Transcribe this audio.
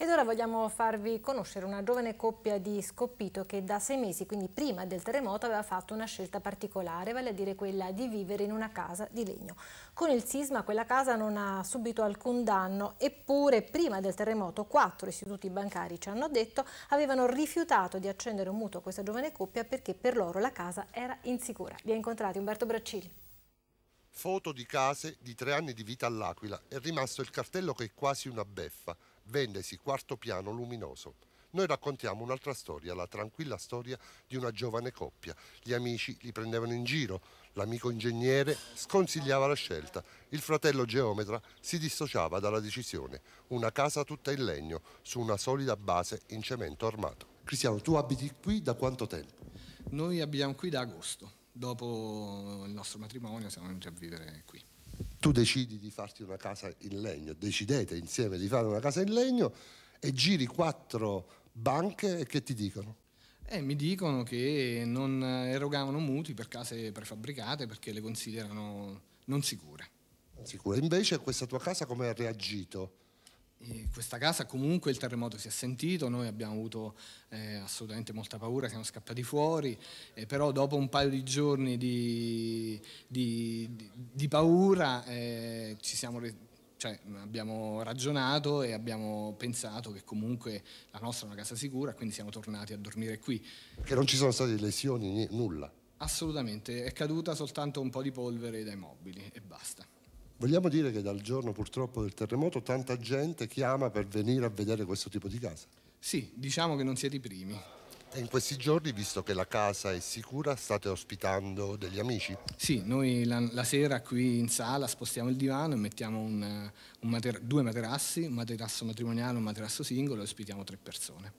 Ed ora vogliamo farvi conoscere una giovane coppia di Scoppito che da 6 mesi, quindi prima del terremoto, aveva fatto una scelta particolare, vale a dire quella di vivere in una casa di legno. Con il sisma quella casa non ha subito alcun danno, eppure prima del terremoto 4 istituti bancari, ci hanno detto, avevano rifiutato di accendere un mutuo a questa giovane coppia perché per loro la casa era insicura. Li ha incontrati Umberto Braccili. Foto di case di 3 anni di vita all'Aquila. È rimasto il cartello che è quasi una beffa. Vendesi, quarto piano luminoso. Noi raccontiamo un'altra storia, la tranquilla storia di una giovane coppia. Gli amici li prendevano in giro, l'amico ingegnere sconsigliava la scelta, il fratello geometra si dissociava dalla decisione. Una casa tutta in legno, su una solida base in cemento armato. Cristiano, tu abiti qui da quanto tempo? Noi abitiamo qui da agosto. Dopo il nostro matrimonio siamo venuti a vivere qui. Tu decidi di farti una casa in legno, decidete insieme di fare una casa in legno e giri 4 banche e che ti dicono? Mi dicono che non erogavano mutui per case prefabbricate perché le considerano non sicure. Sicuro. Invece questa tua casa come ha reagito? E questa casa comunque il terremoto si è sentito, noi abbiamo avuto assolutamente molta paura, siamo scappati fuori, però dopo un paio di giorni di paura abbiamo ragionato e abbiamo pensato che comunque la nostra è una casa sicura, quindi siamo tornati a dormire qui. Che non ci sono state lesioni, nulla? Assolutamente, è caduta soltanto un po' di polvere dai mobili e basta. Vogliamo dire che dal giorno purtroppo del terremoto tanta gente chiama per venire a vedere questo tipo di casa? Sì, diciamo che non siete i primi. E in questi giorni, visto che la casa è sicura, state ospitando degli amici? Sì, noi la sera qui in sala spostiamo il divano e mettiamo 2 materassi, un materasso matrimoniale e un materasso singolo e ospitiamo 3 persone.